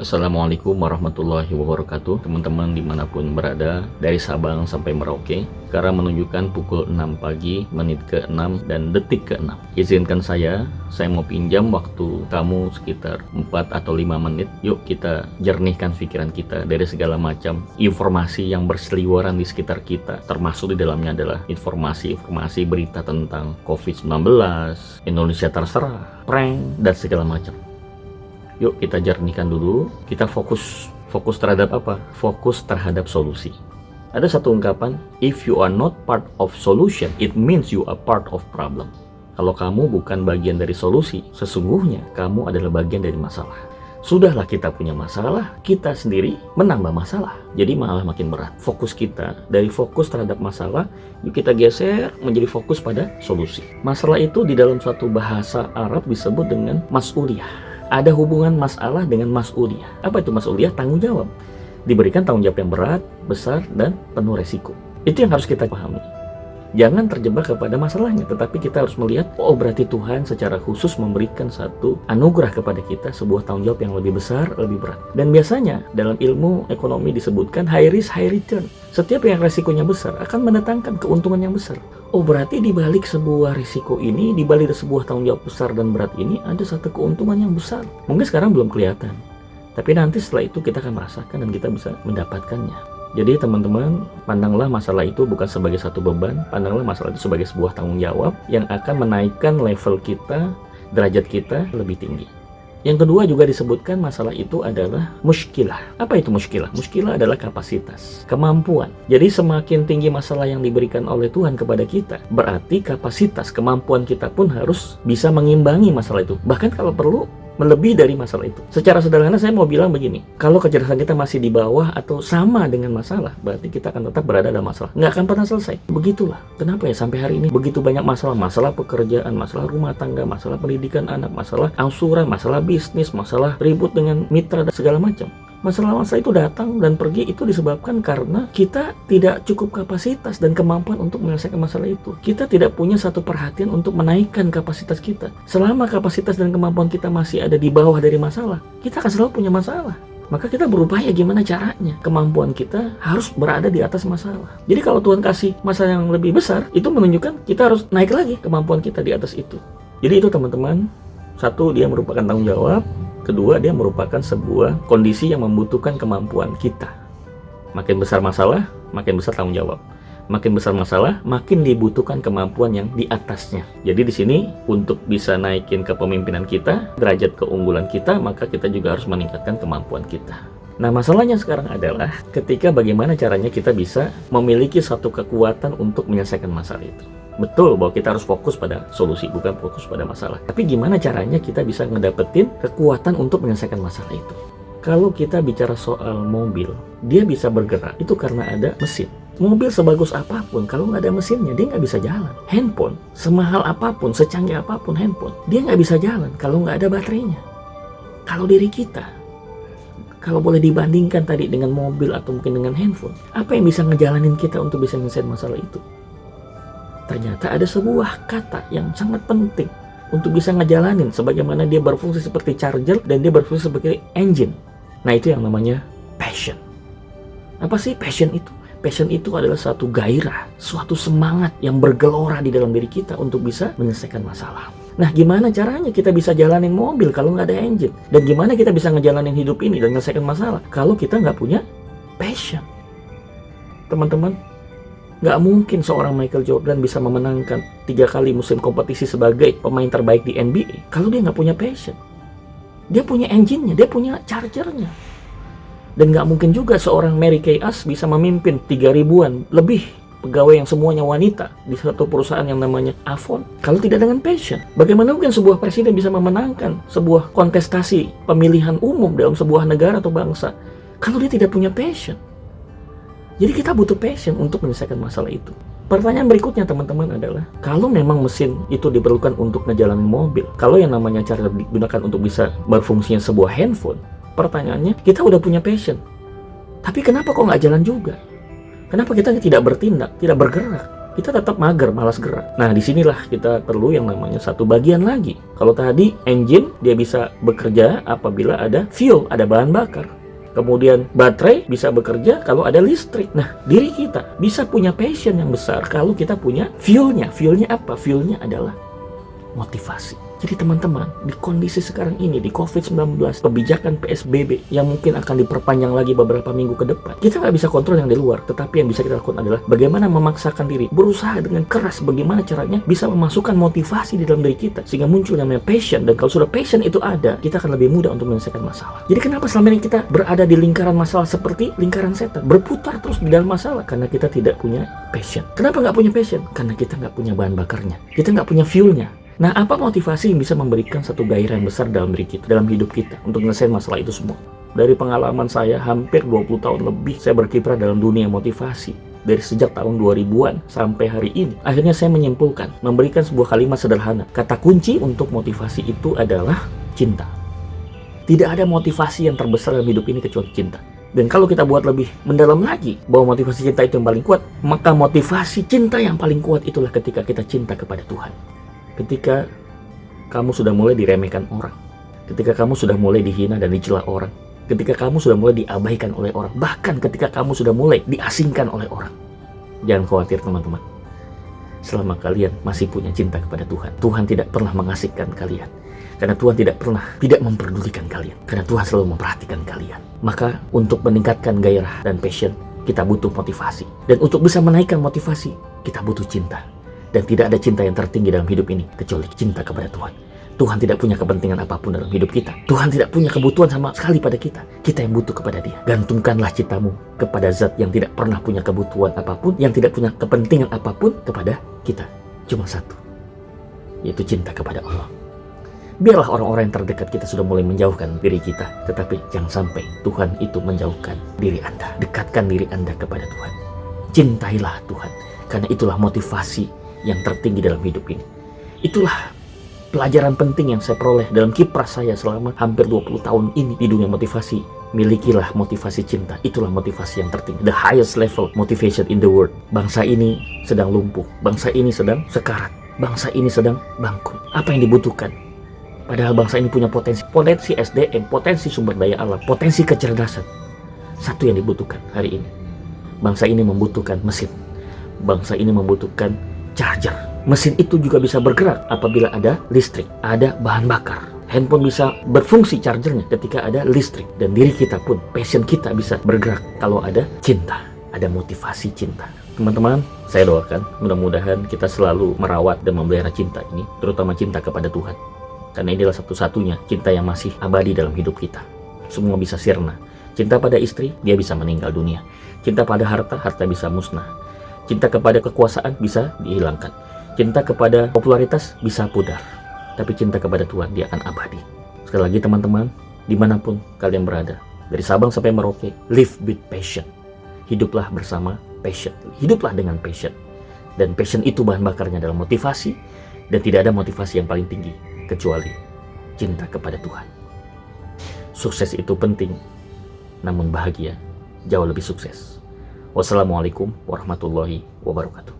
Assalamualaikum warahmatullahi wabarakatuh. Teman-teman dimanapun berada, dari Sabang sampai Merauke. Sekarang menunjukkan pukul 6 pagi, menit ke-6 dan detik ke-6. Izinkan saya mau pinjam waktu kamu sekitar 4 atau 5 menit. Yuk kita jernihkan pikiran kita dari segala macam informasi yang berseliweran di sekitar kita. Termasuk di dalamnya adalah informasi berita tentang COVID-19, Indonesia terserah, prank, dan segala macam. Yuk kita jernihkan dulu, kita fokus terhadap apa? Fokus terhadap solusi. Ada satu ungkapan, if you are not part of solution, it means you are part of problem. Kalau kamu bukan bagian dari solusi, sesungguhnya kamu adalah bagian dari masalah. Sudahlah kita punya masalah, kita sendiri menambah masalah. Jadi malah makin berat. Fokus kita, dari fokus terhadap masalah, yuk kita geser menjadi fokus pada solusi. Masalah itu di dalam suatu bahasa Arab disebut dengan mas'uliyah. Ada hubungan masalah dengan mas'uliyah. Apa itu mas'uliyah? Tanggung jawab. Diberikan tanggung jawab yang berat, besar, dan penuh resiko. Itu yang harus kita pahami. Jangan terjebak kepada masalahnya, tetapi kita harus melihat, oh berarti Tuhan secara khusus memberikan satu anugerah kepada kita, sebuah tanggung jawab yang lebih besar, lebih berat. Dan biasanya dalam ilmu ekonomi disebutkan high risk, high return. Setiap yang resikonya besar akan mendatangkan keuntungan yang besar. Oh berarti di balik sebuah risiko ini, di balik sebuah tanggung jawab besar dan berat ini, ada satu keuntungan yang besar. Mungkin sekarang belum kelihatan, tapi nanti setelah itu kita akan merasakan dan kita bisa mendapatkannya. Jadi teman-teman, pandanglah masalah itu bukan sebagai satu beban, pandanglah masalah itu sebagai sebuah tanggung jawab yang akan menaikkan level kita, derajat kita lebih tinggi. Yang kedua juga disebutkan masalah itu adalah muskilah. Apa itu muskilah? Muskilah adalah kapasitas, kemampuan. Jadi semakin tinggi masalah yang diberikan oleh Tuhan kepada kita, berarti kapasitas, kemampuan kita pun harus bisa mengimbangi masalah itu. Bahkan kalau perlu, melebihi dari masalah itu. Secara sederhana saya mau bilang begini, kalau kecerdasan kita masih di bawah atau sama dengan masalah, berarti kita akan tetap berada dalam masalah. Nggak akan pernah selesai. Begitulah. Kenapa ya sampai hari ini begitu banyak masalah? Masalah pekerjaan, masalah rumah tangga, masalah pendidikan anak, masalah angsuran, masalah bisnis, masalah ribut dengan mitra dan segala macam. Masalah-masalah itu datang dan pergi itu disebabkan karena kita tidak cukup kapasitas dan kemampuan untuk menyelesaikan masalah itu. Kita tidak punya satu perhatian untuk menaikkan kapasitas kita. Selama kapasitas dan kemampuan kita masih ada di bawah dari masalah, kita akan selalu punya masalah. Maka kita berupaya gimana caranya. Kemampuan kita harus berada di atas masalah. Jadi kalau Tuhan kasih masalah yang lebih besar, itu menunjukkan kita harus naik lagi kemampuan kita di atas itu. Jadi itu teman-teman, satu, dia merupakan tanggung jawab. Kedua, dia merupakan sebuah kondisi yang membutuhkan kemampuan kita. Makin besar masalah, makin besar tanggung jawab. Makin besar masalah, makin dibutuhkan kemampuan yang di atasnya. Jadi di sini untuk bisa naikin kepemimpinan kita, derajat keunggulan kita, maka kita juga harus meningkatkan kemampuan kita. Nah, masalahnya sekarang adalah ketika bagaimana caranya kita bisa memiliki satu kekuatan untuk menyelesaikan masalah itu. Betul bahwa kita harus fokus pada solusi, bukan fokus pada masalah. Tapi gimana caranya kita bisa ngedapetin kekuatan untuk menyelesaikan masalah itu? Kalau kita bicara soal mobil, dia bisa bergerak, itu karena ada mesin. Mobil sebagus apapun, kalau nggak ada mesinnya, dia nggak bisa jalan. Handphone, semahal apapun, secanggih apapun handphone, dia nggak bisa jalan kalau nggak ada baterainya. Kalau diri kita, kalau boleh dibandingkan tadi dengan mobil atau mungkin dengan handphone, apa yang bisa ngejalanin kita untuk bisa menyelesaikan masalah itu? Ternyata ada sebuah kata yang sangat penting untuk bisa ngejalanin, sebagaimana dia berfungsi seperti charger dan dia berfungsi sebagai engine. Nah, itu yang namanya passion. Apa sih passion itu? Passion itu adalah suatu gairah, suatu semangat yang bergelora di dalam diri kita untuk bisa menyelesaikan masalah. Nah, gimana caranya kita bisa jalanin mobil kalau nggak ada engine? Dan gimana kita bisa ngejalanin hidup ini dan menyelesaikan masalah kalau kita nggak punya passion? Teman-teman, nggak mungkin seorang Michael Jordan bisa memenangkan 3 kali musim kompetisi sebagai pemain terbaik di NBA kalau dia nggak punya passion. Dia punya engine-nya, dia punya charger-nya. Dan nggak mungkin juga seorang Mary Kay Ash bisa memimpin 3.000-an lebih pegawai yang semuanya wanita di satu perusahaan yang namanya Avon kalau tidak dengan passion. Bagaimana mungkin sebuah presiden bisa memenangkan sebuah kontestasi pemilihan umum dalam sebuah negara atau bangsa kalau dia tidak punya passion? Jadi kita butuh passion untuk menyelesaikan masalah itu. Pertanyaan berikutnya teman-teman adalah, kalau memang mesin itu diperlukan untuk ngejalanin mobil, kalau yang namanya cara digunakan untuk bisa berfungsinya sebuah handphone, pertanyaannya, kita udah punya passion. Tapi kenapa kok nggak jalan juga? Kenapa kita tidak bertindak, tidak bergerak? kita tetap mager, malas gerak. Nah, disinilah kita perlu yang namanya satu bagian lagi. Kalau tadi engine, dia bisa bekerja apabila ada fuel, ada bahan bakar. Kemudian baterai bisa bekerja kalau ada listrik. Nah, diri kita bisa punya passion yang besar kalau kita punya fuelnya. Fuelnya apa? Fuelnya adalah motivasi. Jadi teman-teman, di kondisi sekarang ini, di COVID-19, kebijakan PSBB yang mungkin akan diperpanjang lagi beberapa minggu ke depan, kita nggak bisa kontrol yang di luar, tetapi yang bisa kita lakukan adalah bagaimana memaksakan diri, berusaha dengan keras bagaimana caranya bisa memasukkan motivasi di dalam diri kita, sehingga muncul yang namanya passion. Dan kalau sudah passion itu ada, kita akan lebih mudah untuk menyelesaikan masalah. Jadi kenapa selama ini kita berada di lingkaran masalah seperti lingkaran setan, berputar terus di dalam masalah? Karena kita tidak punya passion. Kenapa nggak punya passion? Karena kita nggak punya bahan bakarnya, kita nggak punya fuelnya. Nah, apa motivasi yang bisa memberikan satu gairah yang besar dalam diri kita, dalam hidup kita, untuk menyelesaikan masalah itu semua? Dari pengalaman saya, hampir 20 tahun lebih saya berkiprah dalam dunia motivasi. Dari sejak tahun 2000-an sampai hari ini. Akhirnya saya menyimpulkan, memberikan sebuah kalimat sederhana. Kata kunci untuk motivasi itu adalah cinta. Tidak ada motivasi yang terbesar dalam hidup ini kecuali cinta. Dan kalau kita buat lebih mendalam lagi, bahwa motivasi cinta itu yang paling kuat, maka motivasi cinta yang paling kuat itulah ketika kita cinta kepada Tuhan. Ketika kamu sudah mulai diremehkan orang, ketika kamu sudah mulai dihina dan dicela orang, ketika kamu sudah mulai diabaikan oleh orang, bahkan ketika kamu sudah mulai diasingkan oleh orang, jangan khawatir teman-teman. Selama kalian masih punya cinta kepada Tuhan, Tuhan tidak pernah mengasingkan kalian. Karena Tuhan tidak pernah tidak memperdulikan kalian. Karena Tuhan selalu memperhatikan kalian. Maka untuk meningkatkan gairah dan passion, kita butuh motivasi. Dan untuk bisa menaikkan motivasi, kita butuh cinta. Dan tidak ada cinta yang tertinggi dalam hidup ini kecuali cinta kepada Tuhan. Tuhan tidak punya kepentingan apapun dalam hidup kita. Tuhan tidak punya kebutuhan sama sekali pada kita. Kita yang butuh kepada Dia. Gantungkanlah cintamu kepada zat yang tidak pernah punya kebutuhan apapun, yang tidak punya kepentingan apapun kepada kita. Cuma satu, yaitu cinta kepada Allah. Biarlah orang-orang yang terdekat kita sudah mulai menjauhkan diri kita, tetapi jangan sampai Tuhan itu menjauhkan diri Anda. Dekatkan diri Anda kepada Tuhan. Cintailah Tuhan, karena itulah motivasi yang tertinggi dalam hidup ini. Itulah pelajaran penting yang saya peroleh dalam kiprah saya selama hampir 20 tahun ini di dunia motivasi. Milikilah motivasi cinta. Itulah motivasi yang tertinggi, the highest level motivation in the world. Bangsa ini sedang lumpuh, bangsa ini sedang sekarat, bangsa ini sedang bangkrut. Apa yang dibutuhkan? Padahal bangsa ini punya potensi SDM, potensi sumber daya alam, potensi kecerdasan. Satu yang dibutuhkan hari ini, bangsa ini membutuhkan mesin. Bangsa ini membutuhkan charger. Mesin itu juga bisa bergerak apabila ada listrik, ada bahan bakar. Handphone bisa berfungsi chargernya ketika ada listrik. Dan diri kita pun, passion kita bisa bergerak kalau ada cinta, ada motivasi cinta. Teman-teman, saya doakan mudah-mudahan kita selalu merawat dan memelihara cinta ini, terutama cinta kepada Tuhan. Karena inilah satu-satunya cinta yang masih abadi dalam hidup kita. Semua bisa sirna. Cinta pada istri, dia bisa meninggal dunia. Cinta pada harta, harta bisa musnah. Cinta kepada kekuasaan bisa dihilangkan. Cinta kepada popularitas bisa pudar. Tapi cinta kepada Tuhan, dia akan abadi. Sekali lagi teman-teman, dimanapun kalian berada, dari Sabang sampai Merauke, live with passion. Hiduplah bersama passion. Hiduplah dengan passion. Dan passion itu bahan bakarnya adalah motivasi. Dan tidak ada motivasi yang paling tinggi kecuali cinta kepada Tuhan. Sukses itu penting, namun bahagia jauh lebih sukses. Wassalamualaikum warahmatullahi wabarakatuh.